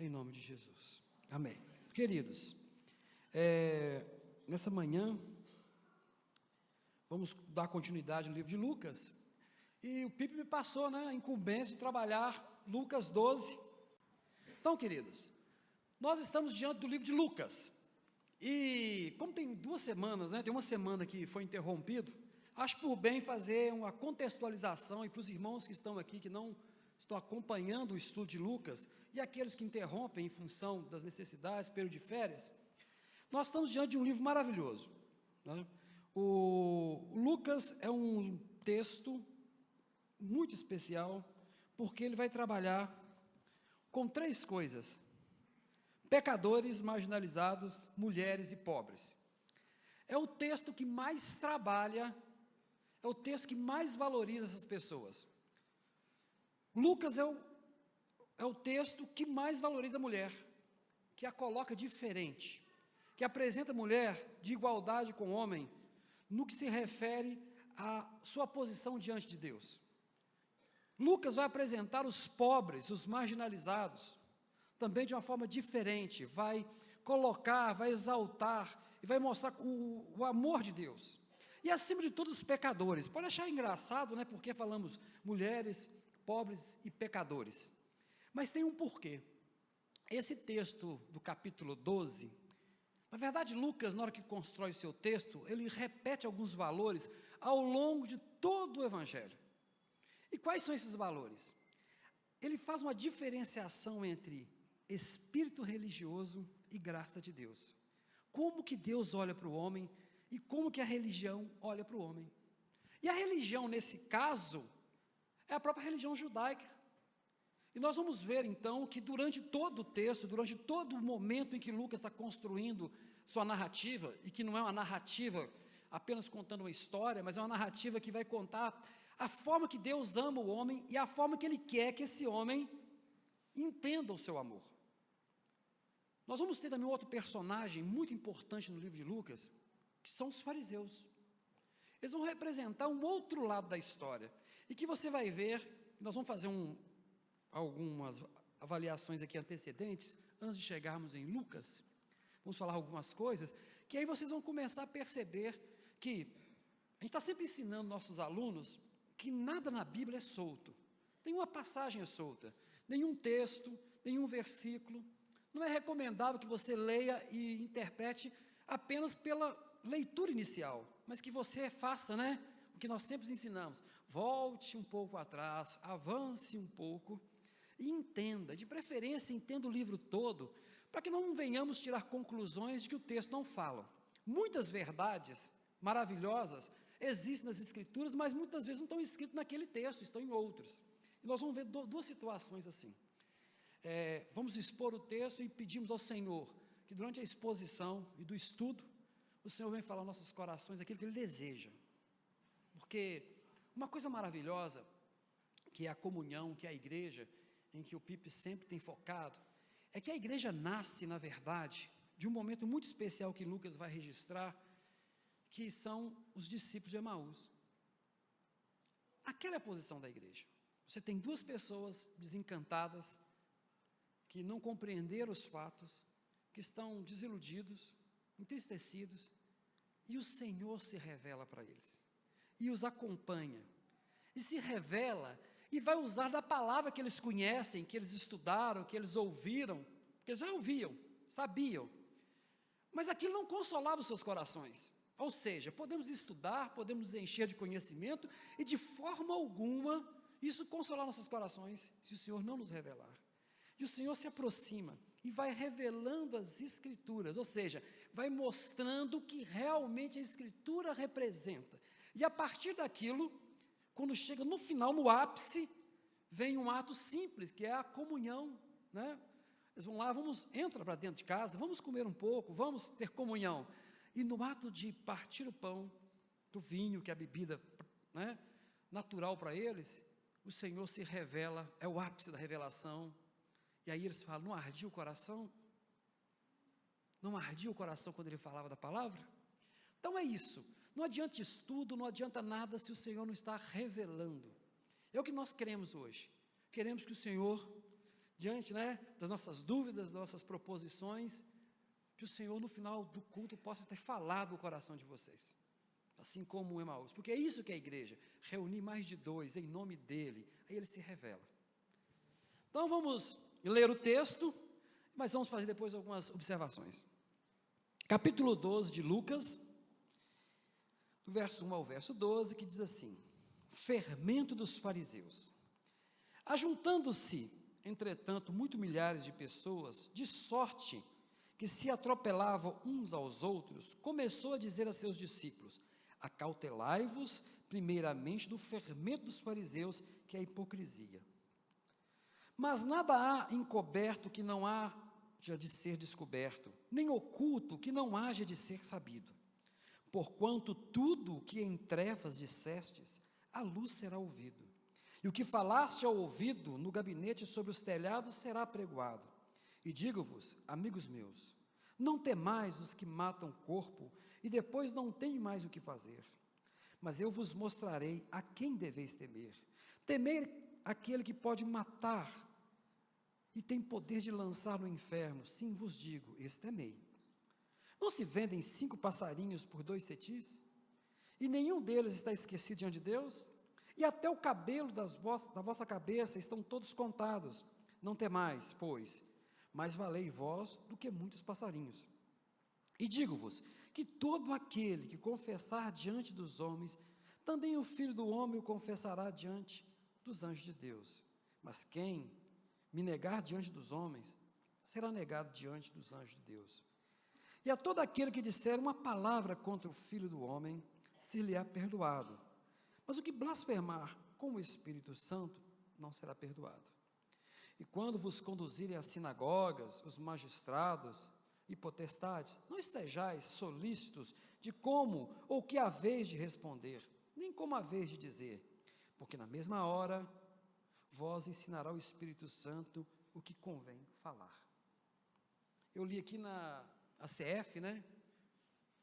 em nome de Jesus. Amém. Queridos, nessa manhã, vamos dar continuidade no livro de Lucas, e o Pipe me passou, a incumbência de trabalhar Lucas 12. Então, queridos, nós estamos diante do livro de Lucas, e como tem 2 semanas, tem uma semana que foi interrompido, acho por bem fazer uma contextualização, e para os irmãos que estão aqui, que não estão acompanhando o estudo de Lucas, e aqueles que interrompem em função das necessidades, período de férias, nós estamos diante de um livro maravilhoso. O Lucas é um texto muito especial, porque ele vai trabalhar com 3 coisas: pecadores, marginalizados, mulheres e pobres. É o texto que mais trabalha, é o texto que mais valoriza essas pessoas. Lucas é o texto que mais valoriza a mulher, que a coloca diferente, que apresenta a mulher de igualdade com o homem, no que se refere à sua posição diante de Deus. Lucas vai apresentar os pobres, os marginalizados, também de uma forma diferente, vai colocar, vai exaltar, e vai mostrar o amor de Deus. E acima de tudo os pecadores. Pode achar engraçado, porque falamos mulheres, pobres e pecadores. Mas tem um porquê. Esse texto do capítulo 12, na verdade Lucas, na hora que constrói o seu texto, ele repete alguns valores ao longo de todo o Evangelho. E quais são esses valores? Ele faz uma diferenciação entre espírito religioso e graça de Deus. Como que Deus olha para o homem e como que a religião olha para o homem. E a religião, nesse caso, é a própria religião judaica. E nós vamos ver, então, que durante todo o texto, durante todo o momento em que Lucas está construindo sua narrativa, e que não é uma narrativa apenas contando uma história, mas é uma narrativa que vai contar a forma que Deus ama o homem e a forma que Ele quer que esse homem entenda o seu amor. Nós vamos ter também outro personagem muito importante no livro de Lucas, que são os fariseus. Eles vão representar um outro lado da história, e que você vai ver, nós vamos fazer algumas avaliações aqui antecedentes, antes de chegarmos em Lucas, vamos falar algumas coisas, que aí vocês vão começar a perceber que a gente está sempre ensinando nossos alunos que nada na Bíblia é solto, nenhuma passagem é solta, nenhum texto, nenhum versículo. Não é recomendável que você leia e interprete apenas pela leitura inicial, mas que você faça, o que nós sempre ensinamos: volte um pouco atrás, avance um pouco e entenda, de preferência entenda o livro todo, para que não venhamos tirar conclusões de que o texto não fala. Muitas verdades maravilhosas existem nas Escrituras, mas muitas vezes não estão escritas naquele texto, estão em outros. E nós vamos ver 2 situações assim. Vamos expor o texto e pedimos ao Senhor que durante a exposição e do estudo, o Senhor vem falar aos nossos corações aquilo que Ele deseja. Porque uma coisa maravilhosa, que é a comunhão, que é a igreja, em que o Pipe sempre tem focado, é que a igreja nasce, na verdade, de um momento muito especial que Lucas vai registrar, que são os discípulos de Emaús. Aquela é a posição da igreja. Você tem 2 pessoas desencantadas, que não compreenderam os fatos, que estão desiludidos, entristecidos, e o Senhor se revela para eles, e os acompanha, e se revela, e vai usar da palavra que eles conhecem, que eles estudaram, que eles ouviram, que eles já ouviam, sabiam, mas aquilo não consolava os seus corações. Ou seja, podemos estudar, podemos nos encher de conhecimento, e de forma alguma, isso consolar nossos corações, se o Senhor não nos revelar. E o Senhor se aproxima, e vai revelando as Escrituras, ou seja, vai mostrando o que realmente a Escritura representa, e a partir daquilo, quando chega no final, no ápice, vem um ato simples, que é a comunhão, eles vão lá, entra para dentro de casa, vamos comer um pouco, vamos ter comunhão, e no ato de partir o pão, do vinho, que é a bebida natural para eles, o Senhor se revela, é o ápice da revelação, e aí eles falam: não ardia o coração? Não ardia o coração quando Ele falava da palavra? Então é isso, não adianta estudo, não adianta nada se o Senhor não está revelando. É o que nós queremos hoje, queremos que o Senhor, diante, né, das nossas dúvidas, das nossas proposições, que o Senhor, no final do culto, possa ter falado o coração de vocês, assim como o Emaús, porque é isso que é a igreja, reunir mais de dois em nome dEle, aí Ele se revela. Então vamos ler o texto, mas vamos fazer depois algumas observações. Capítulo 12 de Lucas, do verso 1 ao verso 12, que diz assim: fermento dos fariseus. Ajuntando-se, entretanto, muito milhares de pessoas, de sorte que se atropelavam uns aos outros, começou a dizer a seus discípulos: acautelai-vos primeiramente do fermento dos fariseus, que é a hipocrisia. Mas nada há encoberto que não haja de ser descoberto, nem oculto que não haja de ser sabido. Porquanto tudo o que em trevas dissestes, a luz será ouvido. E o que falaste ao ouvido no gabinete sobre os telhados será apregoado. E digo-vos, amigos meus, não temais os que matam o corpo, e depois não têm mais o que fazer. Mas eu vos mostrarei a quem deveis temer. Temei aquele que pode matar, e tem poder de lançar no inferno. Sim, vos digo, esse temei. Não se vendem 5 passarinhos por 2 cetis? E nenhum deles está esquecido diante de Deus? E até o cabelo da vossa cabeça estão todos contados. Não temais, pois, mais valei vós do que muitos passarinhos. E digo-vos, que todo aquele que confessar diante dos homens, também o Filho do Homem o confessará diante dos anjos de Deus. Mas quem me negar diante dos homens, será negado diante dos anjos de Deus. E a todo aquele que disser uma palavra contra o Filho do Homem, ser-lhe-á perdoado. Mas o que blasfemar com o Espírito Santo, não será perdoado. E quando vos conduzirem às sinagogas, os magistrados e potestades, não estejais solícitos de como ou que haveis de responder, nem como haveis de dizer, porque na mesma hora vós ensinará o Espírito Santo o que convém falar. Eu li aqui na ACF, né?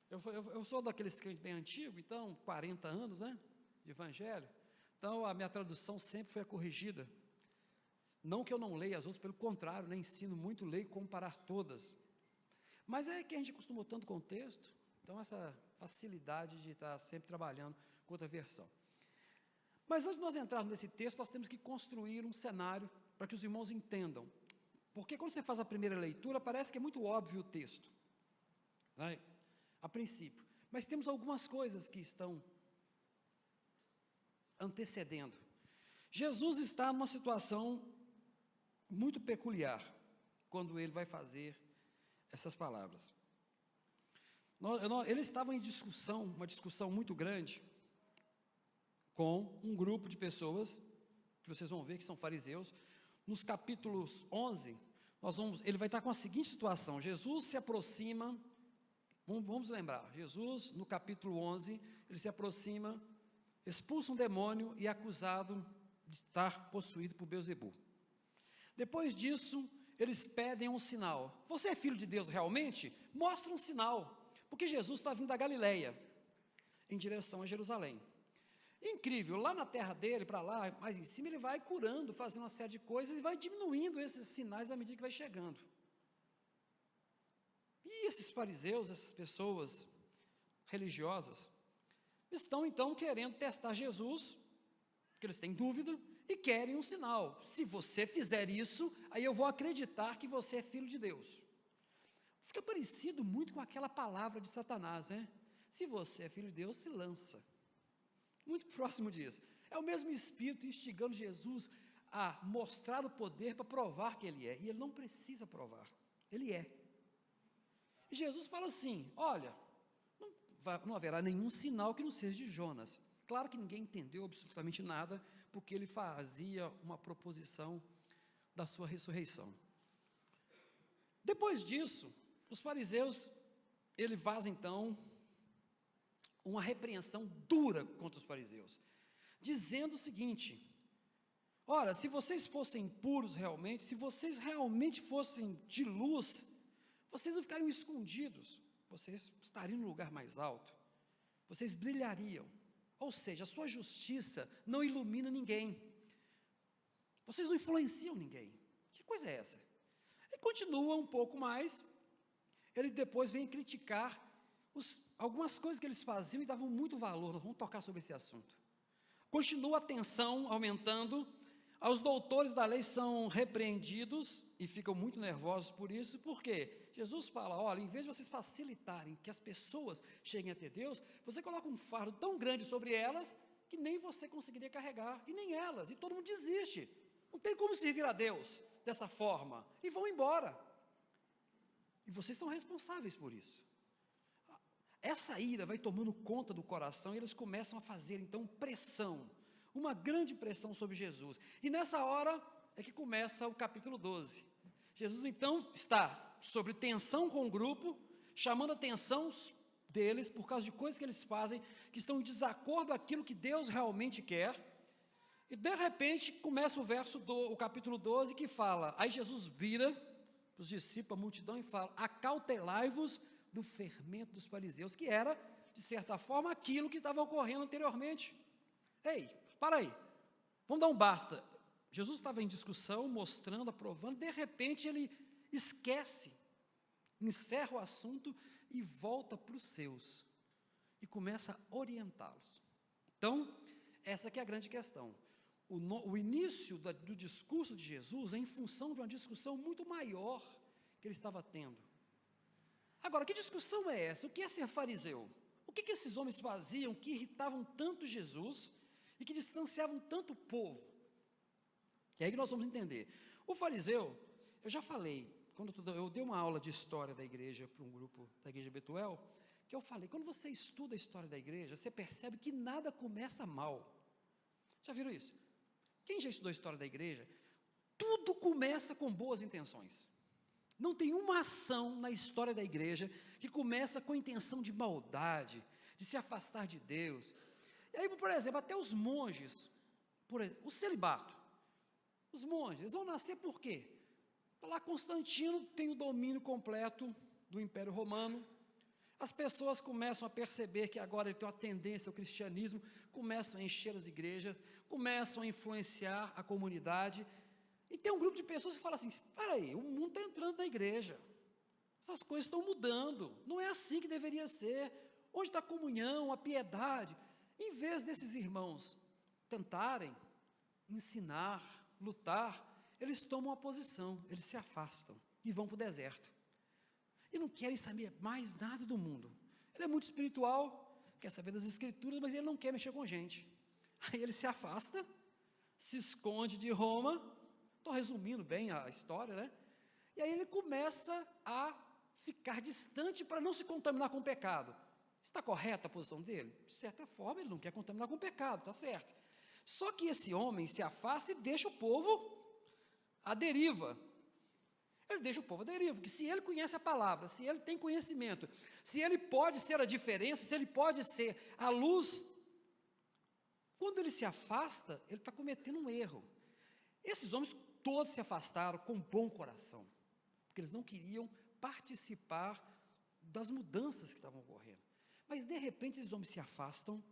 Eu sou daqueles crentes bem antigos, então, 40 anos, né, de evangelho, então a minha tradução sempre foi a corrigida. Não que eu não leia as outras, pelo contrário, né, ensino muito, leio e comparar todas. Mas é que a gente acostumou tanto com o texto, então essa facilidade de estar sempre trabalhando com outra versão. Mas antes de nós entrarmos nesse texto, nós temos que construir um cenário para que os irmãos entendam. Porque quando você faz a primeira leitura, parece que é muito óbvio o texto, né, a princípio. Mas temos algumas coisas que estão antecedendo. Jesus está numa situação muito peculiar, quando ele vai fazer essas palavras. Eles estavam em discussão, uma discussão muito grande, com um grupo de pessoas, que vocês vão ver que são fariseus. Nos capítulos 11, ele vai estar com a seguinte situação: Jesus se aproxima, vamos lembrar, Jesus no capítulo 11, ele se aproxima, expulsa um demônio e é acusado de estar possuído por Beelzebul. Depois disso, eles pedem um sinal. Você é filho de Deus realmente? Mostra um sinal, porque Jesus está vindo da Galileia, em direção a Jerusalém. Incrível, lá na terra dele, para lá, mais em cima, ele vai curando, fazendo uma série de coisas, e vai diminuindo esses sinais à medida que vai chegando. E esses fariseus, essas pessoas religiosas, estão então querendo testar Jesus, porque eles têm dúvida, e querem um sinal. Se você fizer isso, aí eu vou acreditar que você é filho de Deus. Fica parecido muito com aquela palavra de Satanás, né? Se você é filho de Deus, se lança. Muito próximo disso. É o mesmo Espírito instigando Jesus a mostrar o poder para provar que Ele é. E Ele não precisa provar, Ele é. E Jesus fala assim: olha, não haverá nenhum sinal que não seja de Jonas. Claro que ninguém entendeu absolutamente nada, porque ele fazia uma proposição da sua ressurreição. Depois disso, os fariseus, ele faz então uma repreensão dura contra os fariseus, dizendo o seguinte: ora, se vocês fossem puros realmente, se vocês realmente fossem de luz, vocês não ficariam escondidos, vocês estariam no lugar mais alto, vocês brilhariam. Ou seja, a sua justiça não ilumina ninguém, vocês não influenciam ninguém. Que coisa é essa? E continua um pouco mais, ele depois vem criticar algumas coisas que eles faziam e davam muito valor. Nós vamos tocar sobre esse assunto. Continua a tensão aumentando, os doutores da lei são repreendidos e ficam muito nervosos por isso, porque Jesus fala, olha, em vez de vocês facilitarem que as pessoas cheguem até Deus, você coloca um fardo tão grande sobre elas, que nem você conseguiria carregar, e nem elas, e todo mundo desiste. Não tem como servir a Deus dessa forma, e vão embora. E vocês são responsáveis por isso. Essa ira vai tomando conta do coração, e eles começam a fazer, então, pressão, uma grande pressão sobre Jesus. E nessa hora é que começa o capítulo 12. Jesus, então, está sobre tensão com o grupo, chamando a atenção deles, por causa de coisas que eles fazem, que estão em desacordo com aquilo que Deus realmente quer. E de repente começa o capítulo 12, que fala, aí Jesus vira para os discípulos, a multidão, e fala, acautelai-vos do fermento dos fariseus, que era, de certa forma, aquilo que estava ocorrendo anteriormente. Ei, para aí, vamos dar um basta. Jesus estava em discussão, mostrando, aprovando, de repente ele esquece, encerra o assunto e volta para os seus, e começa a orientá-los. Então, essa que é a grande questão. O início do discurso de Jesus é em função de uma discussão muito maior que ele estava tendo. Agora, que discussão é essa? O que é ser fariseu? O que esses homens faziam que irritavam tanto Jesus e que distanciavam tanto o povo? É aí que nós vamos entender. O fariseu, eu já falei, quando eu dei uma aula de história da igreja para um grupo da igreja Betuel, que eu falei, quando você estuda a história da igreja, você percebe que nada começa mal. Já viram isso? Quem já estudou a história da igreja, tudo começa com boas intenções. Não tem uma ação na história da igreja que começa com a intenção de maldade, de se afastar de Deus. E aí, por exemplo, até os monges, o celibato, os monges, eles vão nascer por quê? Lá Constantino tem o domínio completo do Império Romano, as pessoas começam a perceber que agora ele tem uma tendência ao cristianismo, começam a encher as igrejas, começam a influenciar a comunidade, e tem um grupo de pessoas que fala assim, espera aí, o mundo está entrando na igreja, essas coisas estão mudando, não é assim que deveria ser, onde está a comunhão, a piedade? Em vez desses irmãos tentarem ensinar, lutar, eles tomam uma posição, eles se afastam e vão para o deserto. E não querem saber mais nada do mundo. Ele é muito espiritual, quer saber das escrituras, mas ele não quer mexer com gente. Aí ele se afasta, se esconde de Roma, estou resumindo bem a história, né? E aí ele começa a ficar distante para não se contaminar com o pecado. Está correta a posição dele? De certa forma, ele não quer contaminar com o pecado, está certo. Só que esse homem se afasta e deixa o povo à deriva. Ele deixa o povo à deriva, porque se ele conhece a palavra, se ele tem conhecimento, se ele pode ser a diferença, se ele pode ser a luz, quando ele se afasta, ele está cometendo um erro. Esses homens todos se afastaram com bom coração, porque eles não queriam participar das mudanças que estavam ocorrendo. Mas de repente esses homens se afastam,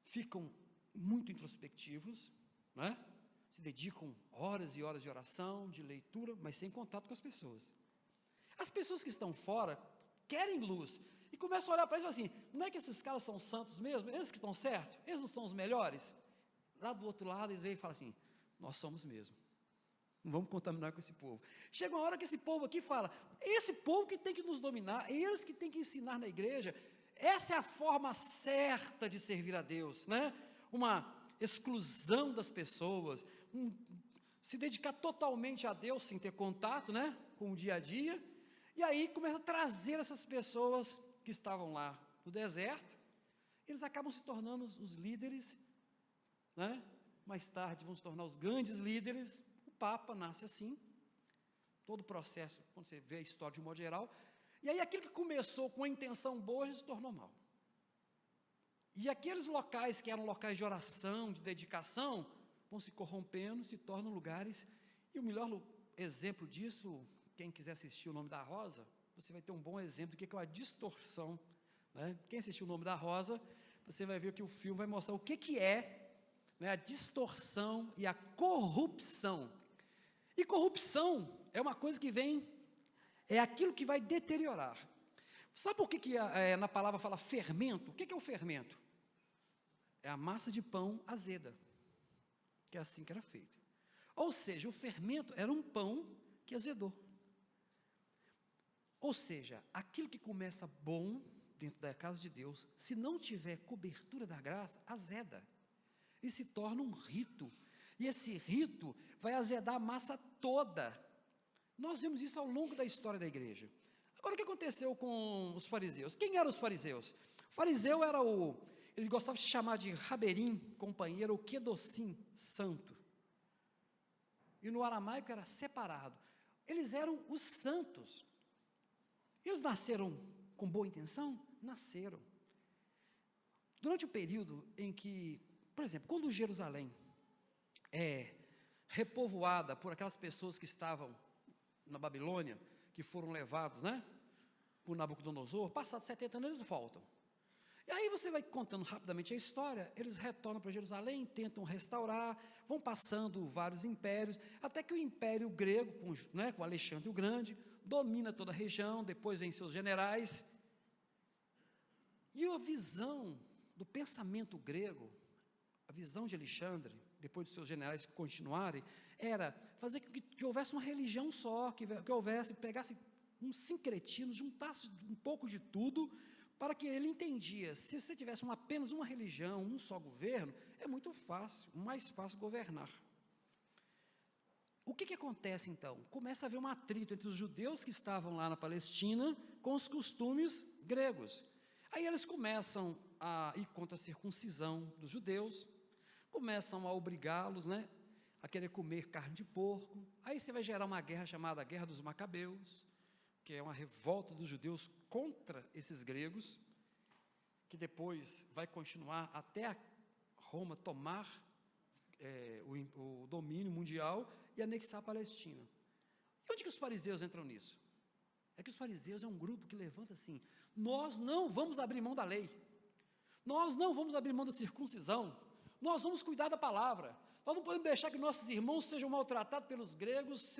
ficam muito introspectivos, né? Se dedicam horas e horas de oração, de leitura, mas sem contato com as pessoas. As pessoas que estão fora querem luz e começam a olhar para eles e falam assim, não é que esses caras são santos mesmo? Eles que estão certos? Eles não são os melhores? Lá do outro lado eles veem e falam assim, nós somos mesmo. Não vamos contaminar com esse povo. Chega uma hora que esse povo aqui fala, esse povo que tem que nos dominar, eles que tem que ensinar na igreja, essa é a forma certa de servir a Deus, né? Uma exclusão das pessoas, se dedicar totalmente a Deus sem ter contato, né, com o dia a dia, e aí começa a trazer essas pessoas que estavam lá no deserto, eles acabam se tornando os líderes, né, mais tarde vão se tornar os grandes líderes, o Papa nasce assim, todo o processo, quando você vê a história de um modo geral, e aí aquilo que começou com a intenção boa já se tornou mal. E aqueles locais que eram locais de oração, de dedicação, vão se corrompendo, se tornam lugares, e o melhor exemplo disso, quem quiser assistir O Nome da Rosa, você vai ter um bom exemplo do que é uma distorção, né? Quem assistiu O Nome da Rosa, você vai ver que o filme vai mostrar o que é, né, a distorção e a corrupção. E corrupção é uma coisa que vem, é aquilo que vai deteriorar. Sabe por que na palavra fala fermento? O que é o fermento? É a massa de pão azeda, que é assim que era feito. Ou seja, o fermento era um pão que azedou. Ou seja, aquilo que começa bom dentro da casa de Deus, se não tiver cobertura da graça, azeda. E se torna um rito. E esse rito vai azedar a massa toda. Nós vimos isso ao longo da história da igreja. Agora, o que aconteceu com os fariseus? Quem eram os fariseus? O fariseu era eles gostavam de se chamar de Raberim, companheiro, ou Kedocim, santo. E no aramaico era separado. Eles eram os santos. Eles nasceram com boa intenção? Nasceram. Durante o período em que, por exemplo, quando Jerusalém é repovoada por aquelas pessoas que estavam na Babilônia, que foram levados, por Nabucodonosor, passados 70 anos eles voltam. E aí você vai contando rapidamente a história, eles retornam para Jerusalém, tentam restaurar, vão passando vários impérios, até que o Império Grego, com Alexandre o Grande, domina toda a região, depois vem seus generais. E a visão do pensamento grego, a visão de Alexandre, depois dos seus generais continuarem, era fazer que houvesse uma religião só, que pegasse um sincretismo, juntasse um pouco de tudo, para que ele entendia, se você tivesse apenas uma religião, um só governo, é muito fácil, mais fácil governar. O que acontece então? Começa a haver um atrito entre os judeus que estavam lá na Palestina com os costumes gregos. Aí eles começam a ir contra a circuncisão dos judeus, começam a obrigá-los, a querer comer carne de porco. Aí você vai gerar uma guerra chamada Guerra dos Macabeus, que é uma revolta dos judeus contra esses gregos, que depois vai continuar até Roma tomar o domínio mundial e anexar a Palestina. E onde que os fariseus entram nisso? É que os fariseus é um grupo que levanta assim: nós não vamos abrir mão da lei, nós não vamos abrir mão da circuncisão, nós vamos cuidar da palavra, nós não podemos deixar que nossos irmãos sejam maltratados pelos gregos,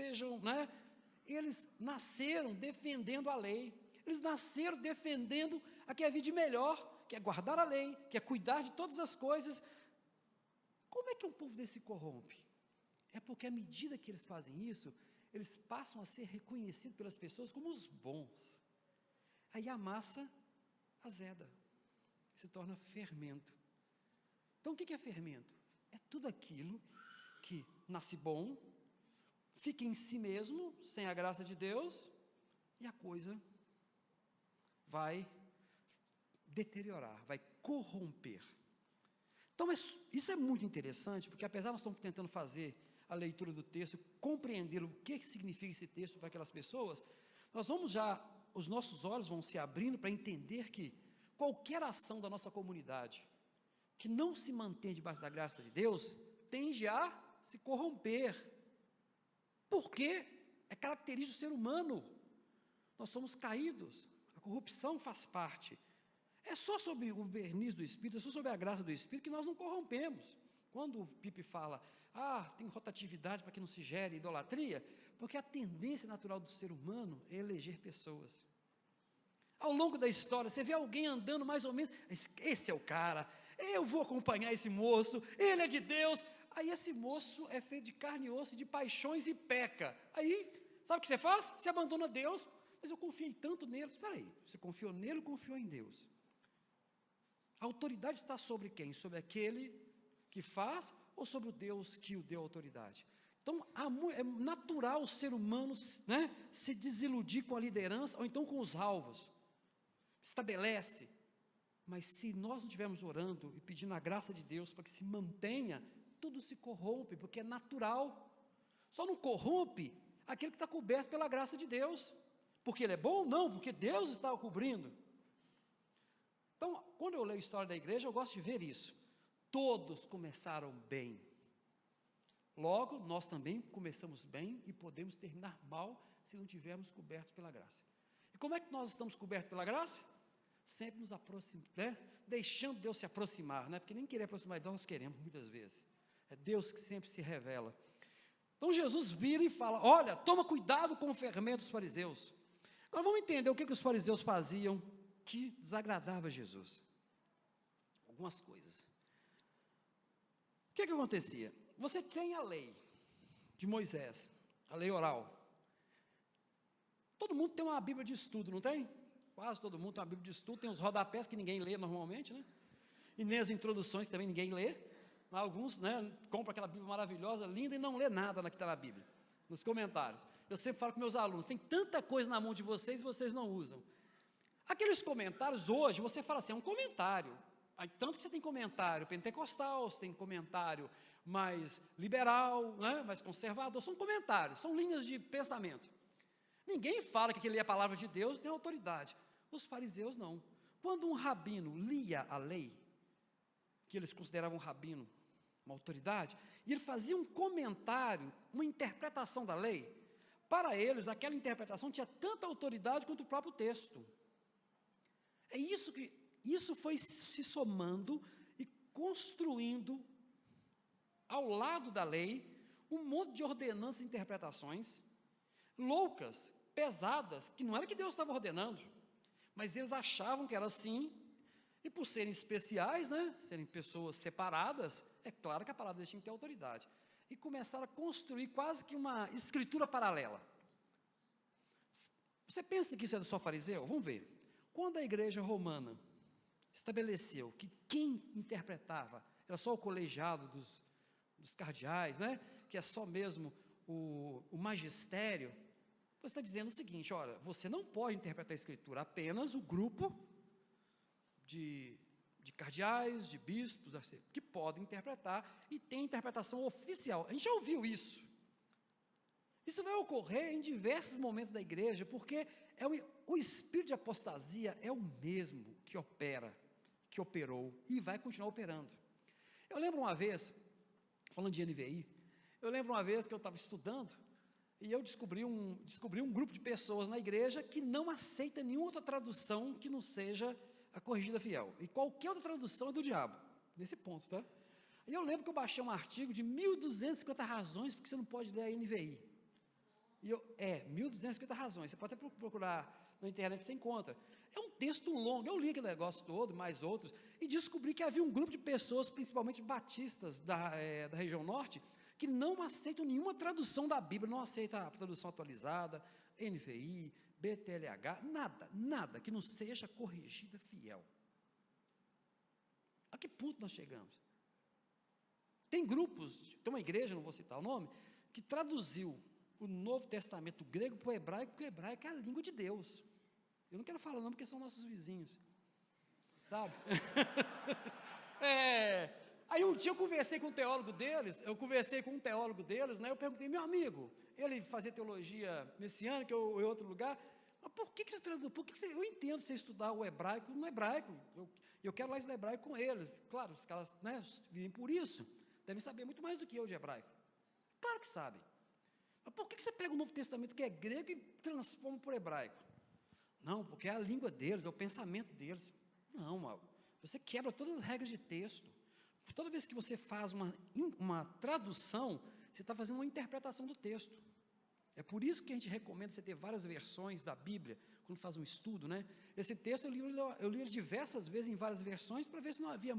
eles nasceram defendendo a lei, eles nasceram defendendo a que havia de melhor, que é guardar a lei, que é cuidar de todas as coisas. Como é que um povo desse se corrompe? É porque à medida que eles fazem isso, eles passam a ser reconhecidos pelas pessoas como os bons. Aí a massa azeda, se torna fermento. Então o que é fermento? É tudo aquilo que nasce bom, fica em si mesmo, sem a graça de Deus, e a coisa vai deteriorar, vai corromper. Então isso é muito interessante, porque apesar de nós estamos tentando fazer a leitura do texto, compreender o que significa esse texto para aquelas pessoas, os nossos olhos vão se abrindo para entender que qualquer ação da nossa comunidade que não se mantém debaixo da graça de Deus, tende a se corromper, porque é característica do ser humano. Nós somos caídos, a corrupção faz parte. É só sobre o verniz do Espírito, é só sobre a graça do Espírito que nós não corrompemos. Quando o Pipe fala, tem rotatividade para que não se gere idolatria, porque a tendência natural do ser humano é eleger pessoas. Ao longo da história, você vê alguém andando mais ou menos, esse é o cara, eu vou acompanhar esse moço, ele é de Deus. Aí esse moço é feito de carne e osso, de paixões e peca. Aí, sabe o que você faz? Você abandona Deus, mas eu confiei tanto nele. Espera aí, você confiou nele ou confiou em Deus? A autoridade está sobre quem? Sobre aquele que faz ou sobre o Deus que o deu autoridade? Então, é natural o ser humano se desiludir com a liderança ou então com os alvos. Estabelece. Mas se nós não estivermos orando e pedindo a graça de Deus para que se mantenha, tudo se corrompe, porque é natural. Só não corrompe aquele que está coberto pela graça de Deus. Porque ele é bom? Não, porque Deus está o cobrindo. Então, quando eu leio a história da igreja, eu gosto de ver isso. Todos começaram bem. Logo, nós também começamos bem e podemos terminar mal se não tivermos cobertos pela graça. E como é que nós estamos cobertos pela graça? Sempre nos aproximando, deixando Deus se aproximar, porque nem querer aproximar de nós queremos muitas vezes. É Deus que sempre se revela. Então Jesus vira e fala, olha, toma cuidado com o fermento dos fariseus. Agora vamos entender o que os fariseus faziam que desagradava a Jesus. Algumas coisas. O que acontecia? Você tem a lei de Moisés, a lei oral. Todo mundo tem uma Bíblia de estudo, não tem? Quase todo mundo tem uma Bíblia de estudo, tem os rodapés que ninguém lê normalmente, né? E nem as introduções que também ninguém lê. Alguns, né, compram aquela Bíblia maravilhosa, linda, e não lê nada que está na Bíblia, nos comentários. Eu sempre falo com meus alunos, tem tanta coisa na mão de vocês e vocês não usam. Aqueles comentários hoje, você fala assim, é um comentário. Tanto que você tem comentário pentecostal, você tem comentário mais liberal, né, mais conservador, são comentários, são linhas de pensamento. Ninguém fala que aquilo é a palavra de Deus, tem autoridade. Os fariseus não. Quando um rabino lia a lei, que eles consideravam um rabino uma autoridade, e ele fazia um comentário, uma interpretação da lei, para eles aquela interpretação tinha tanta autoridade quanto o próprio texto. É isso que, isso foi se somando e construindo ao lado da lei, um monte de ordenanças e interpretações, loucas, pesadas, que não era que Deus estava ordenando, mas eles achavam que era assim, e por serem especiais, né, serem pessoas separadas, é claro que a palavra deles tinha que ter autoridade, e começaram a construir quase que uma escritura paralela. Você pensa que isso é só fariseu? Vamos ver. Quando a igreja romana estabeleceu que quem interpretava era só o colegiado dos cardeais, né, que é só mesmo o magistério, você está dizendo o seguinte, olha, você não pode interpretar a escritura, apenas o grupo de cardeais, de bispos, que podem interpretar, e tem interpretação oficial. A gente já ouviu isso. Isso vai ocorrer em diversos momentos da igreja, porque o espírito de apostasia é o mesmo que opera, que operou, e vai continuar operando. Eu lembro uma vez, falando de NVI, eu lembro uma vez que eu estava estudando, e eu descobri um grupo de pessoas na igreja que não aceita nenhuma outra tradução que não seja a corrigida fiel, e qualquer outra tradução é do diabo, nesse ponto, tá? E eu lembro que eu baixei um artigo de 1.250 razões porque você não pode ler a NVI, 1.250 razões, você pode até procurar na internet, você encontra, é um texto longo, eu li aquele negócio todo, mais outros, e descobri que havia um grupo de pessoas, principalmente batistas da região norte, que não aceitam nenhuma tradução da Bíblia, não aceita a tradução atualizada, NVI, BTLH, nada que não seja corrigida fiel. A que ponto nós chegamos? Tem grupos, tem uma igreja, não vou citar o nome, que traduziu o Novo Testamento do grego para o hebraico, porque o hebraico é a língua de Deus. Eu não quero falar não, porque são nossos vizinhos, sabe? Aí um dia eu conversei com um teólogo deles, né, eu perguntei, meu amigo, ele fazia teologia messiânica ou em outro lugar, mas por que você traduz, eu entendo você estudar o hebraico no hebraico, eu quero lá estudar hebraico com eles, claro, os caras, né, vivem por isso, devem saber muito mais do que eu de hebraico, claro que sabem, mas por que você pega o Novo Testamento que é grego e transforma para o hebraico? Não, porque é a língua deles, é o pensamento deles. Não, você quebra todas as regras de texto. Toda vez que você faz uma tradução, você está fazendo uma interpretação do texto. É por isso que a gente recomenda você ter várias versões da Bíblia, quando faz um estudo, né? Esse texto eu li ele diversas vezes em várias versões, para ver se não havia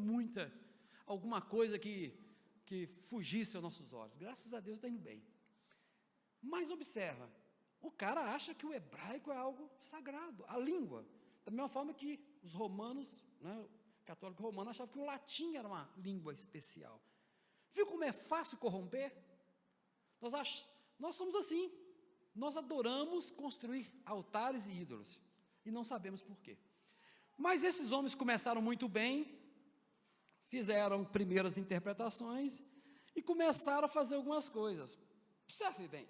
alguma coisa que fugisse aos nossos olhos. Graças a Deus está indo bem. Mas observa, o cara acha que o hebraico é algo sagrado, a língua. Da mesma forma que os romanos, né, o católico romano achava que o latim era uma língua especial. Viu como é fácil corromper? Nós somos assim, nós adoramos construir altares e ídolos, e não sabemos por quê. Mas esses homens começaram muito bem, fizeram primeiras interpretações, e começaram a fazer algumas coisas. Observe bem,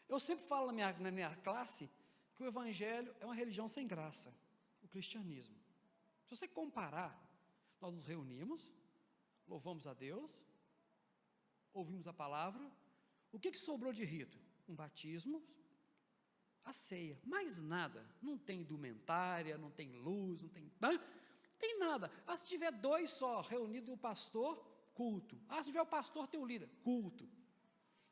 eu sempre falo na minha classe, que o evangelho é uma religião sem graça, o cristianismo. Se você comparar, nós nos reunimos, louvamos a Deus, ouvimos a palavra, o que sobrou de rito? Um batismo, a ceia, mais nada, não tem indumentária, não tem luz, não tem nada. Se tiver dois só, reunido o pastor, culto. Se tiver o pastor, tem o líder, culto.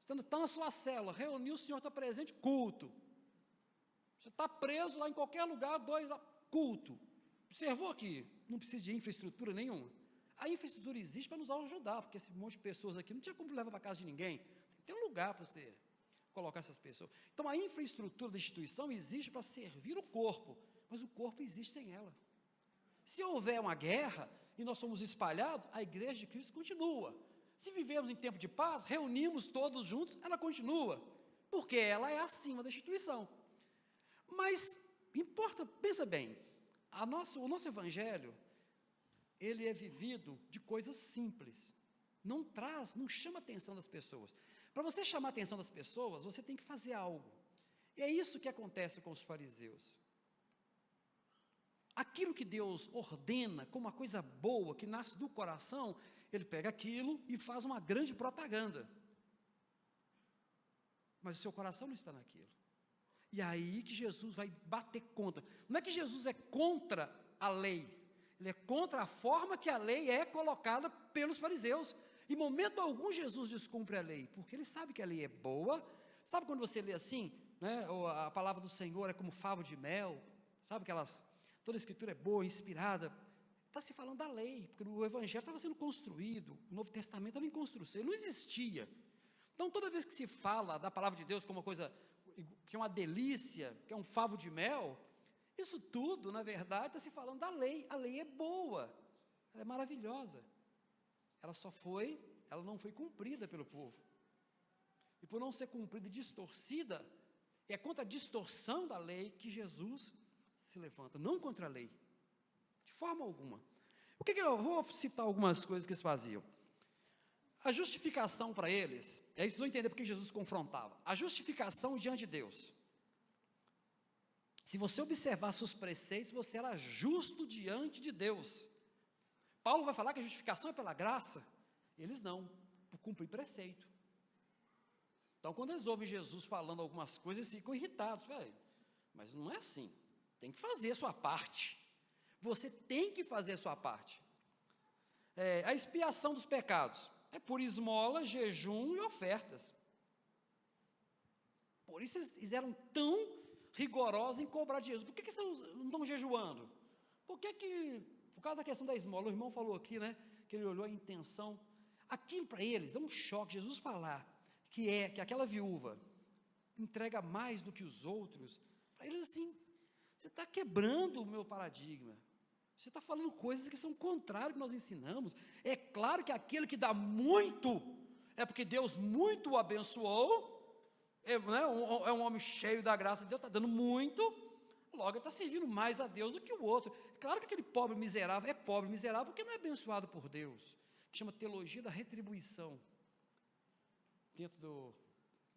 Você está na sua célula, reuniu, o Senhor está presente, culto. Você está preso lá em qualquer lugar, culto. Observou aqui, não precisa de infraestrutura nenhuma. A infraestrutura existe para nos ajudar, porque esse monte de pessoas aqui não tinha como levar para casa de ninguém. Tem que ter um lugar para você colocar essas pessoas. Então, a infraestrutura da instituição existe para servir o corpo, mas o corpo existe sem ela. Se houver uma guerra e nós somos espalhados, a igreja de Cristo continua. Se vivemos em tempo de paz, reunimos todos juntos, ela continua, porque ela é acima da instituição. Mas, pensa bem, o nosso evangelho, ele é vivido de coisas simples, não chama a atenção das pessoas. Para você chamar a atenção das pessoas, você tem que fazer algo, e é isso que acontece com os fariseus. Aquilo que Deus ordena como uma coisa boa, que nasce do coração, ele pega aquilo e faz uma grande propaganda, mas o seu coração não está naquilo. E aí que Jesus vai bater contra. Não é que Jesus é contra a lei, ele é contra a forma que a lei é colocada pelos fariseus. Em momento algum Jesus descumpre a lei, porque ele sabe que a lei é boa. Sabe quando você lê assim, né, a palavra do Senhor é como favo de mel, sabe toda a escritura é boa, inspirada, está se falando da lei, porque o evangelho estava sendo construído, o Novo Testamento estava em construção, ele não existia. Então toda vez que se fala da palavra de Deus como uma coisa que é uma delícia, que é um favo de mel, isso tudo, na verdade, está se falando da lei. A lei é boa, ela é maravilhosa, ela não foi cumprida pelo povo, e por não ser cumprida e distorcida, é contra a distorção da lei que Jesus se levanta, não contra a lei, de forma alguma. Eu vou citar algumas coisas que eles faziam. A justificação para eles, aí vocês vão entender porque Jesus confrontava, a justificação diante de Deus. Se você observasse os preceitos, você era justo diante de Deus. Paulo vai falar que a justificação é pela graça, eles não, por cumprir preceito. Então, quando eles ouvem Jesus falando algumas coisas, eles ficam irritados. Mas não é assim, tem que fazer a sua parte. Você tem que fazer a sua parte. A expiação dos pecados é por esmola, jejum e ofertas. Por isso eles eram tão rigorosos em cobrar de Jesus. Por que vocês não estão jejuando? Por causa da questão da esmola, o irmão falou aqui, né, que ele olhou a intenção. Aquilo para eles é um choque, Jesus falar que aquela viúva entrega mais do que os outros. Para eles assim, você está quebrando o meu paradigma. Você está falando coisas que são contrárias ao que nós ensinamos. É claro que aquele que dá muito, é porque Deus muito o abençoou, é um homem cheio da graça de Deus, está dando muito, logo ele está servindo mais a Deus do que o outro. Claro que aquele pobre miserável é pobre miserável porque não é abençoado por Deus, que chama teologia da retribuição. Quando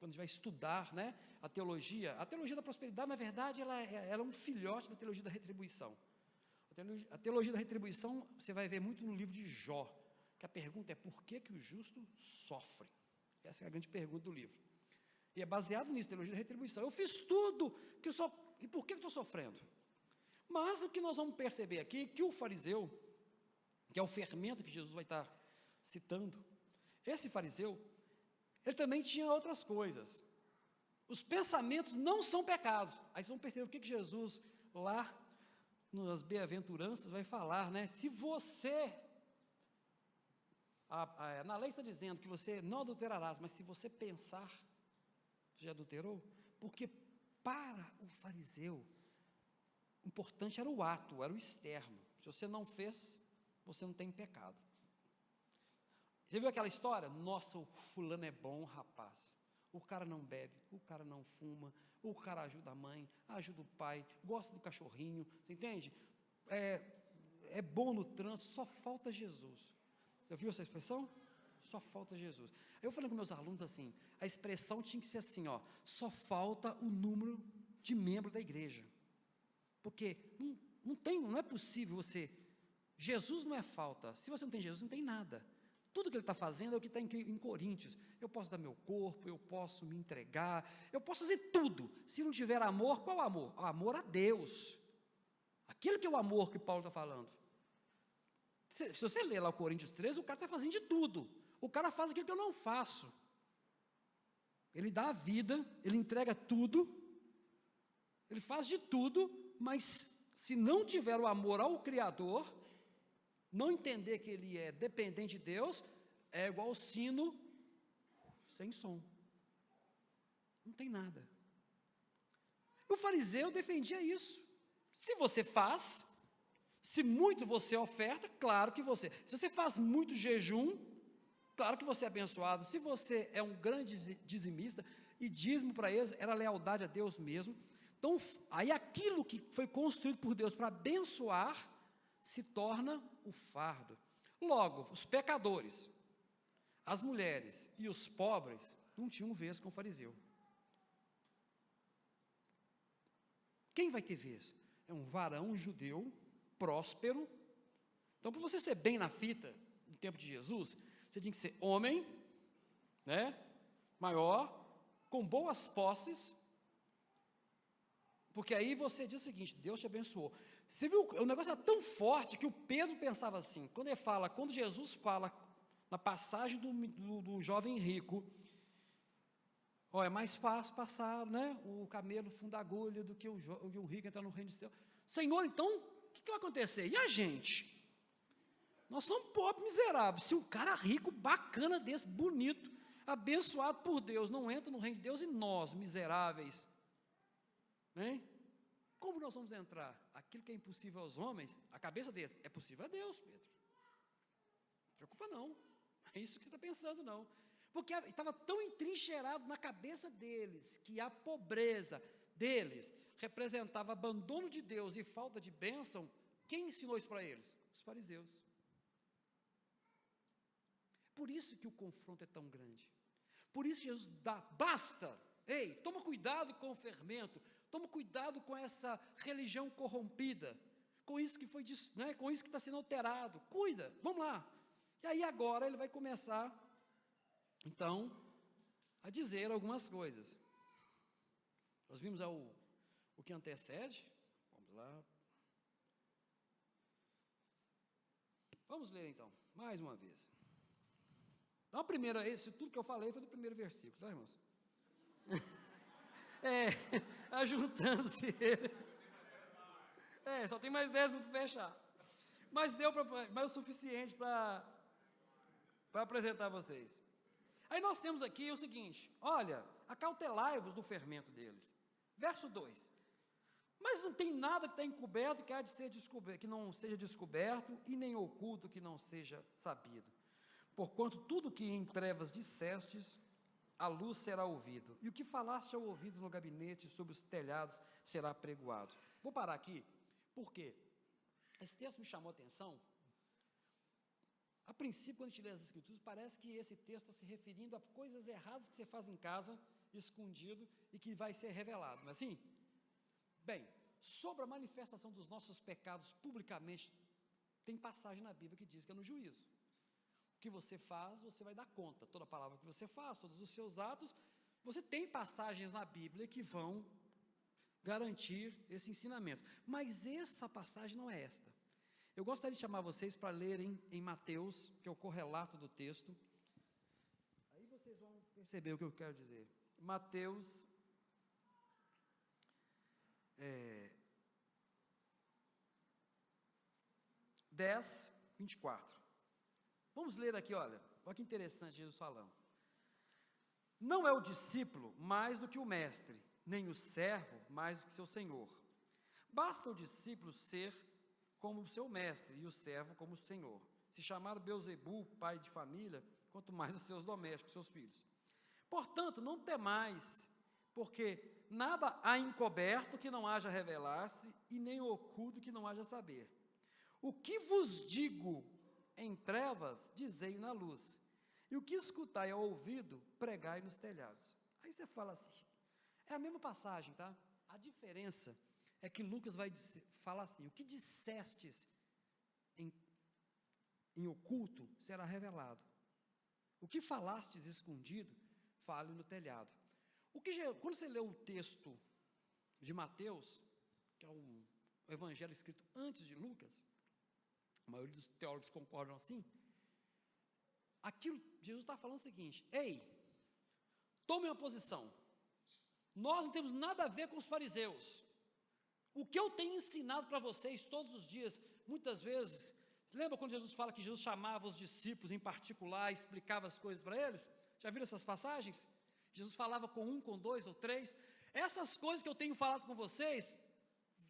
a gente vai estudar, né, a teologia da prosperidade, na verdade, ela é um filhote da teologia da retribuição. A teologia da retribuição, você vai ver muito no livro de Jó, que a pergunta é, por que os justos sofrem? Essa é a grande pergunta do livro. E é baseado nisso, teologia da retribuição. Eu fiz tudo, e por que eu estou sofrendo? Mas o que nós vamos perceber aqui, que o fariseu, que é o fermento que Jesus vai estar citando, esse fariseu, ele também tinha outras coisas. Os pensamentos não são pecados. Aí vocês vão perceber o que Jesus, lá nas bem-aventuranças, vai falar, né? Se você, na lei está dizendo que você não adulterarás, mas se você pensar, você já adulterou? Porque para o fariseu, o importante era o ato, era o externo. Se você não fez, você não tem pecado. Você viu aquela história? Nossa, o fulano é bom, rapaz. O cara não bebe, o cara não fuma, o cara ajuda a mãe, ajuda o pai, gosta do cachorrinho, você entende? É bom no trânsito, só falta Jesus. Já viu essa expressão? Só falta Jesus. Eu falei com meus alunos assim, a expressão tinha que ser assim, ó, só falta o número de membros da igreja. Porque não é possível Jesus não é falta, se você não tem Jesus, não tem nada. Tudo que ele está fazendo é o que está em Coríntios. Eu posso dar meu corpo, eu posso me entregar, eu posso fazer tudo. Se não tiver amor, qual amor? O amor a Deus. Aquele que é o amor que Paulo está falando. Se você ler lá o Coríntios 13, o cara está fazendo de tudo. O cara faz aquilo que eu não faço. ele dá a vida, ele entrega tudo, ele faz de tudo, mas se não tiver o amor ao Criador, não entender que ele é dependente de Deus, é igual sino sem som. Não tem nada. O fariseu defendia isso. Se você faz, se muito você oferta, claro que você. Se você faz muito jejum, claro que você é abençoado. Se você é um grande dizimista, e dízimo para eles era lealdade a Deus mesmo. Então, aí aquilo que foi construído por Deus para abençoar, se torna o fardo. Logo, os pecadores, as mulheres e os pobres não tinham vez com o fariseu. Quem vai ter vez? É um varão judeu, próspero. Então, para você ser bem na fita, no tempo de Jesus, você tinha que ser homem, né, maior, com boas posses, porque aí você diz o seguinte: Deus te abençoou. Você viu, o negócio é tão forte que o Pedro pensava assim, quando Jesus fala na passagem do jovem rico, é mais fácil passar, né, o camelo fundo da agulha do que o rico entrar no reino do céu. Senhor, então, o que vai acontecer? E a gente? Nós somos pobres, miseráveis. Se um cara rico, bacana desse, bonito, abençoado por Deus, não entra no reino de Deus, e nós, miseráveis, né? Como nós vamos entrar? Aquilo que é impossível aos homens, a cabeça deles, é possível a Deus, Pedro. Não se preocupa não, é isso que você está pensando não. Porque estava tão entrincheirado na cabeça deles, que a pobreza deles representava abandono de Deus e falta de bênção. Quem ensinou isso para eles? Os fariseus. Por isso que o confronto é tão grande. Por isso Jesus dá, basta, ei, toma cuidado com o fermento, toma cuidado com essa religião corrompida, com isso que foi, né, com isso que está sendo alterado, cuida, vamos lá. E aí agora ele vai começar, então, a dizer algumas coisas. Nós vimos o que antecede, vamos lá. Vamos ler então, mais uma vez. Então, tudo que eu falei foi do primeiro versículo, tá, irmãos? Ajuntando-se ele. Só tem mais 10 para fechar. Mas deu mais o suficiente para apresentar a vocês. Aí nós temos aqui o seguinte: olha, acautelai-vos do fermento deles. Verso 2. Mas não tem nada que está encoberto que há de ser descoberto, que não seja descoberto, e nem oculto que não seja sabido. Porquanto tudo que em trevas dissestes, a luz será ouvido, e o que falaste ao ouvido no gabinete, sobre os telhados, será pregoado. Vou parar aqui, porque esse texto me chamou a atenção. A princípio, quando a gente lê as Escrituras, parece que esse texto está se referindo a coisas erradas que você faz em casa, escondido, e que vai ser revelado, não é assim? Bem, sobre a manifestação dos nossos pecados publicamente, tem passagem na Bíblia que diz que é no juízo. O que você faz, você vai dar conta. Toda palavra que você faz, todos os seus atos, você tem passagens na Bíblia que vão garantir esse ensinamento. Mas essa passagem não é esta. Eu gostaria de chamar vocês para lerem em Mateus, que é o correlato do texto. Aí vocês vão perceber o que eu quero dizer. Mateus 10, 24. Vamos ler aqui, olha que interessante Jesus falando. Não é o discípulo mais do que o mestre, nem o servo mais do que seu senhor. Basta o discípulo ser como o seu mestre, e o servo como o senhor. Se chamar Beelzebul, pai de família, quanto mais os seus domésticos, seus filhos. Portanto, não temais, porque nada há encoberto que não haja revelar-se, e nem oculto que não haja saber. O que vos digo em trevas, dizei na luz, e o que escutai ao ouvido, pregai nos telhados. Aí você fala assim, é a mesma passagem, tá? A diferença é que Lucas vai falar assim: o que dissestes em oculto será revelado, o que falastes escondido, fale no telhado. Quando você lê o texto de Mateus, que é um evangelho escrito antes de Lucas, a maioria dos teólogos concordam assim, aquilo, Jesus está falando o seguinte: ei, tome uma posição. Nós não temos nada a ver com os fariseus. O que eu tenho ensinado para vocês todos os dias, muitas vezes, você lembra quando Jesus fala que Jesus chamava os discípulos em particular, explicava as coisas para eles? Já viram essas passagens? Jesus falava com um, com dois ou três. Essas coisas que eu tenho falado com vocês,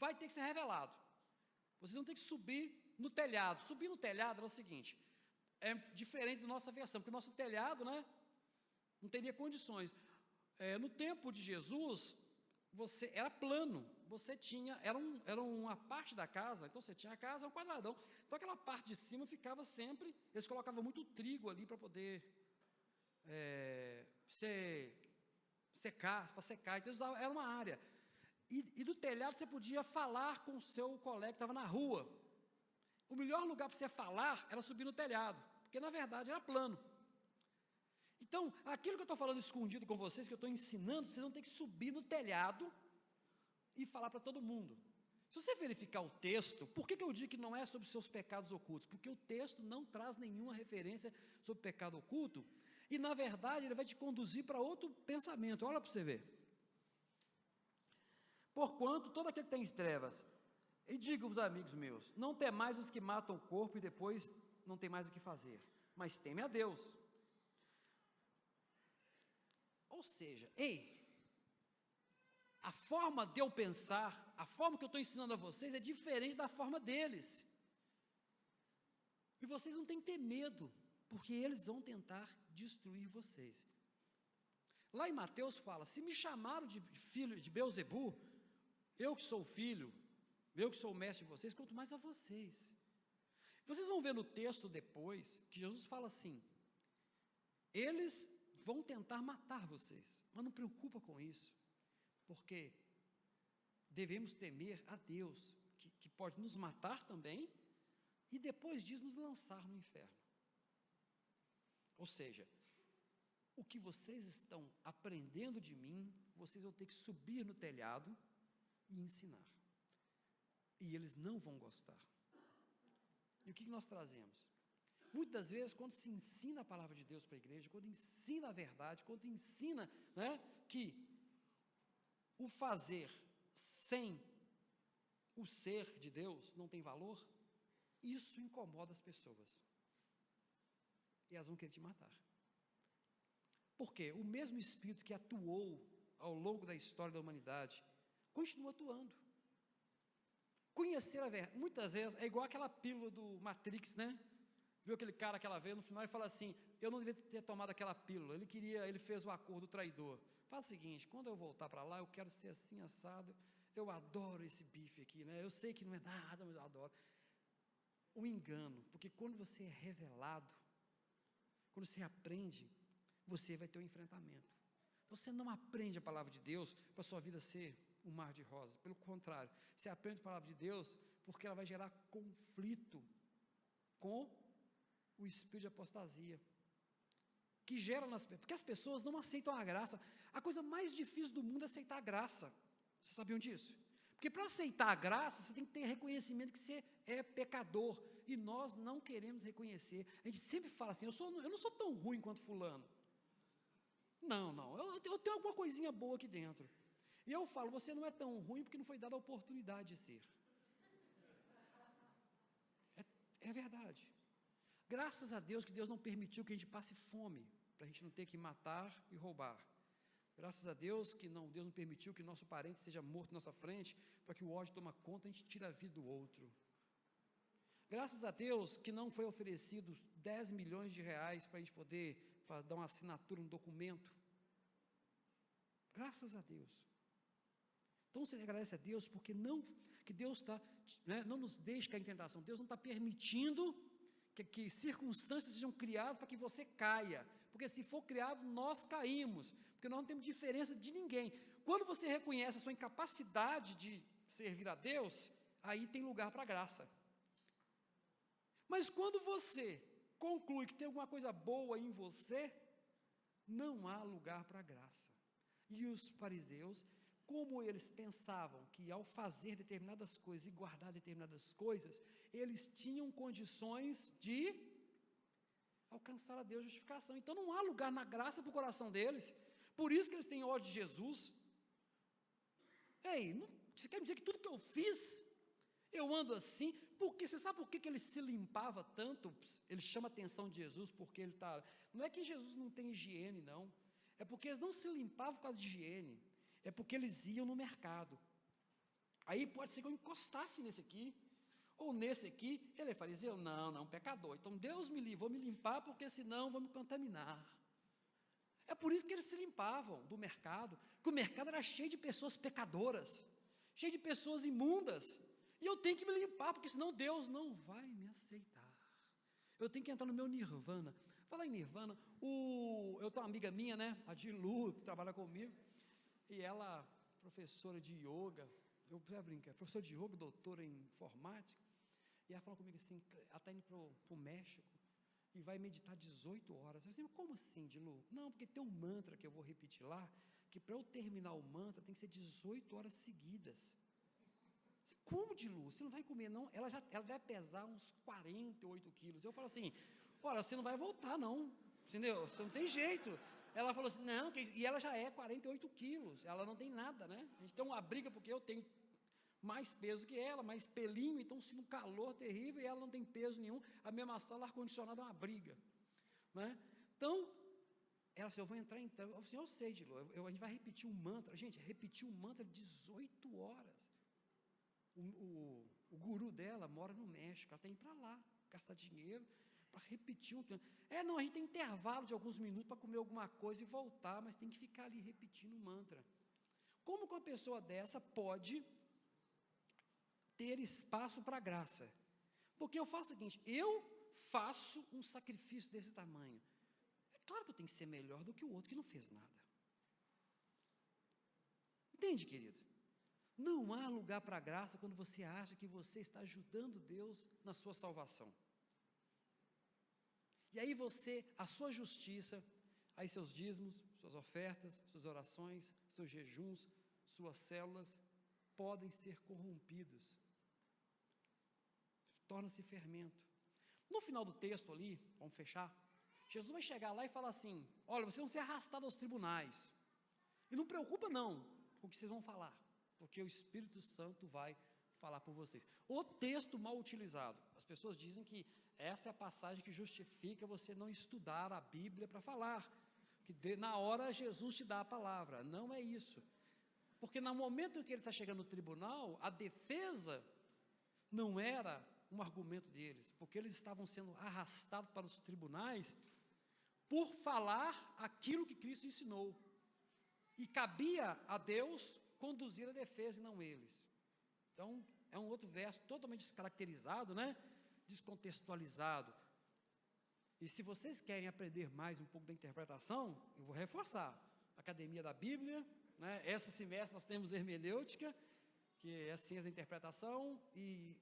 vai ter que ser revelado. Vocês vão ter que subir no telhado. Subir no telhado é o seguinte, é diferente da nossa versão, porque o nosso telhado, né, não teria condições. No tempo de Jesus, você era plano, você tinha, era uma parte da casa, então você tinha a casa, um quadradão, então aquela parte de cima ficava sempre, eles colocavam muito trigo ali para poder secar, para secar, então era uma área, e do telhado você podia falar com o seu colega que estava na rua. O melhor lugar para você falar era subir no telhado, porque na verdade era plano. Então, aquilo que eu estou falando escondido com vocês, que eu estou ensinando, vocês vão ter que subir no telhado e falar para todo mundo. Se você verificar o texto, por que eu digo que não é sobre seus pecados ocultos? Porque o texto não traz nenhuma referência sobre pecado oculto, e na verdade ele vai te conduzir para outro pensamento. Olha para você ver. Porquanto todo aquele que tem trevas, e digo-vos, amigos meus, não temais os que matam o corpo e depois não tem mais o que fazer, mas teme a Deus. Ou seja, a forma de eu pensar, a forma que eu estou ensinando a vocês é diferente da forma deles. E vocês não têm que ter medo, porque eles vão tentar destruir vocês. Lá em Mateus fala, se me chamaram de filho de Beelzebu, eu que sou filho, eu que sou o mestre de vocês, quanto mais a vocês. Vocês vão ver no texto depois, que Jesus fala assim, eles vão tentar matar vocês, mas não preocupa com isso, porque devemos temer a Deus, que pode nos matar também, e depois disso nos lançar no inferno. Ou seja, o que vocês estão aprendendo de mim, vocês vão ter que subir no telhado e ensinar, e eles não vão gostar. E o que nós trazemos? Muitas vezes, quando se ensina a palavra de Deus para a igreja, quando ensina a verdade, quando ensina, né, que o fazer sem o ser de Deus não tem valor, isso incomoda as pessoas. E elas vão querer te matar. Por quê? O mesmo Espírito que atuou ao longo da história da humanidade, continua atuando. Conhecer a verdade, muitas vezes, é igual aquela pílula do Matrix, né? Viu aquele cara que ela veio no final e fala assim, eu não devia ter tomado aquela pílula, ele fez o acordo traidor. Faz o seguinte, quando eu voltar para lá, eu quero ser assim assado, eu adoro esse bife aqui, né? Eu sei que não é nada, mas eu adoro. O engano, porque quando você é revelado, quando você aprende, você vai ter um enfrentamento. Você não aprende a palavra de Deus para a sua vida ser um mar de rosas, pelo contrário, você aprende a palavra de Deus porque ela vai gerar conflito com o espírito de apostasia, que gera porque as pessoas não aceitam a graça. A coisa mais difícil do mundo é aceitar a graça. Vocês sabiam disso? Porque para aceitar a graça, você tem que ter reconhecimento que você é pecador, e nós não queremos reconhecer. A gente sempre fala assim, eu não sou tão ruim quanto fulano. Não, eu tenho alguma coisinha boa aqui dentro. E eu falo, você não é tão ruim porque não foi dada a oportunidade de ser. É verdade. Graças a Deus que Deus não permitiu que a gente passe fome, para a gente não ter que matar e roubar. Graças a Deus que Deus não permitiu que nosso parente seja morto na nossa frente, para que o ódio tome conta e a gente tire a vida do outro. Graças a Deus que não foi oferecido 10 milhões de reais para a gente poder dar uma assinatura, um documento. Graças a Deus. Então você agradece a Deus porque que Deus não nos deixa cair em tentação. Deus não está permitindo que circunstâncias sejam criadas para que você caia, porque se for criado, nós caímos, porque nós não temos diferença de ninguém. Quando você reconhece a sua incapacidade de servir a Deus, aí tem lugar para a graça. Mas quando você conclui que tem alguma coisa boa em você, não há lugar para a graça. E os fariseus, como eles pensavam que ao fazer determinadas coisas e guardar determinadas coisas, eles tinham condições de alcançar a Deus justificação. Então não há lugar na graça para o coração deles, Por isso que eles têm ódio de Jesus. Ei, você quer me dizer que tudo que eu fiz, eu ando assim? Porque você sabe por que ele se limpava tanto? Ele chama a atenção de Jesus, porque ele está... Não é que Jesus não tem higiene, não. É porque eles não se limpavam por causa de higiene. É porque eles iam no mercado. Aí pode ser que eu encostasse nesse aqui, ou nesse aqui, ele é fariseu? Não, pecador. Então Deus me livre, vou me limpar, porque senão vou me contaminar. É por isso que eles se limpavam do mercado, que o mercado era cheio de pessoas pecadoras, cheio de pessoas imundas, e eu tenho que me limpar, porque senão Deus não vai me aceitar. Eu tenho que entrar no meu nirvana. Falar em nirvana, eu tenho uma amiga minha, né, a Dilu, que trabalha comigo, e ela, professora de yoga, eu já brinco, professora de yoga, doutora em informática, e ela falou comigo assim, ela está indo para o México, e vai meditar 18 horas. Eu disse, como assim, Dilu? Não, porque tem um mantra que eu vou repetir lá, que para eu terminar o mantra, tem que ser 18 horas seguidas. Como, Dilu? Você não vai comer, não? Ela vai pesar uns 48 quilos. Eu falo assim, olha, você não vai voltar, não, entendeu? Você não tem jeito. Ela falou assim, não, e ela já é 48 quilos, ela não tem nada, né? A gente tem uma briga, porque eu tenho mais peso que ela, mais pelinho, então se um calor terrível, e ela não tem peso nenhum, a mesma sala, ar-condicionado é uma briga, né? Então, ela disse, eu vou entrar então, eu falei assim, eu sei, Dilu, a gente vai repetir um mantra, gente, repetir um mantra 18 horas, o guru dela mora no México, ela tem que ir para lá, gastar dinheiro, para repetir um plano. Não, a gente tem intervalo de alguns minutos para comer alguma coisa e voltar, mas tem que ficar ali repetindo o mantra. Como que uma pessoa dessa pode ter espaço para a graça? Porque eu faço o seguinte, eu faço um sacrifício desse tamanho, é claro que eu tenho que ser melhor do que o outro que não fez nada. Entende, querido? Não há lugar para a graça quando você acha que você está ajudando Deus na sua salvação. E aí a sua justiça, aí seus dízimos, suas ofertas, suas orações, seus jejuns, suas células, podem ser corrompidos. Torna-se fermento. No final do texto ali, vamos fechar, Jesus vai chegar lá e falar assim, olha, vocês vão ser arrastados aos tribunais, e não preocupa não, com o que vocês vão falar, porque o Espírito Santo vai falar por vocês. O texto mal utilizado, as pessoas dizem que essa é a passagem que justifica você não estudar a Bíblia para falar, que na hora Jesus te dá a palavra. Não é isso, porque no momento em que ele está chegando no tribunal, a defesa não era um argumento deles, porque eles estavam sendo arrastados para os tribunais por falar aquilo que Cristo ensinou, e cabia a Deus conduzir a defesa e não eles. Então é um outro verso totalmente descaracterizado, né? Descontextualizado. E se vocês querem aprender mais um pouco da interpretação, eu vou reforçar, Academia da Bíblia, né? Esse semestre nós temos hermenêutica, que é a ciência da interpretação, e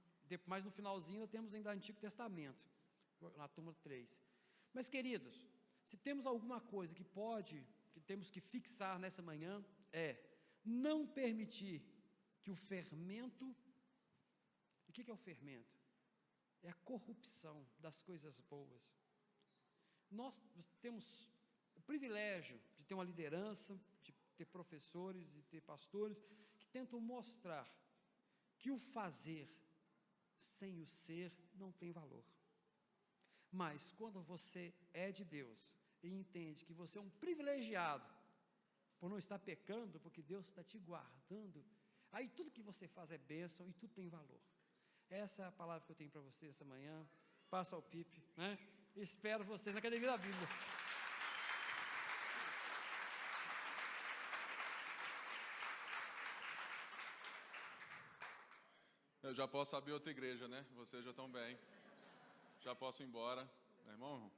mais no finalzinho nós temos ainda o Antigo Testamento, na turma 3. Mas, queridos, se temos alguma coisa que temos que fixar nessa manhã, não permitir que o fermento, e o que é o fermento? É a corrupção das coisas boas. Nós temos o privilégio de ter uma liderança, de ter professores e ter pastores, que tentam mostrar que o fazer sem o ser não tem valor. Mas quando você é de Deus e entende que você é um privilegiado por não estar pecando, porque Deus está te guardando, aí tudo que você faz é bênção e tudo tem valor. Essa é a palavra que eu tenho para vocês essa manhã. Passa ao Pipe, né? Espero vocês na Academia da Bíblia. Eu já posso abrir outra igreja, né? Vocês já estão bem. Já posso ir embora, né, irmão?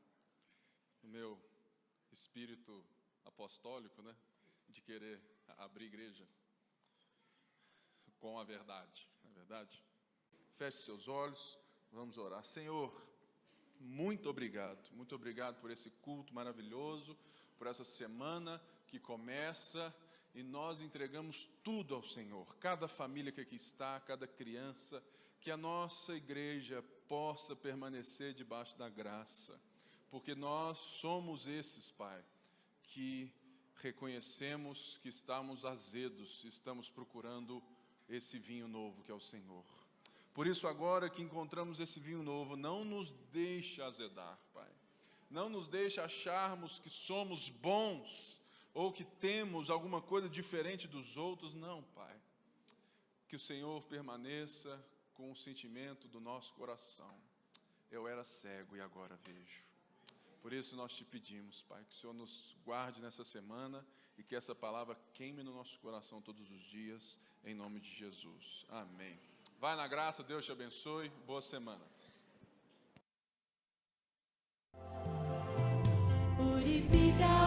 O meu espírito apostólico, né? De querer abrir igreja com a verdade, não é verdade? Feche seus olhos, vamos orar. Senhor, muito obrigado por esse culto maravilhoso, por essa semana que começa, e nós entregamos tudo ao Senhor, cada família que aqui está, cada criança, que a nossa igreja possa permanecer debaixo da graça, porque nós somos esses, Pai, que reconhecemos que estamos azedos, estamos procurando esse vinho novo que é o Senhor. Por isso, agora que encontramos esse vinho novo, não nos deixe azedar, Pai. Não nos deixe acharmos que somos bons ou que temos alguma coisa diferente dos outros. Não, Pai. Que o Senhor permaneça com o sentimento do nosso coração. Eu era cego e agora vejo. Por isso nós te pedimos, Pai, que o Senhor nos guarde nessa semana e que essa palavra queime no nosso coração todos os dias, em nome de Jesus. Amém. Vai na graça, Deus te abençoe. Boa semana. Purifica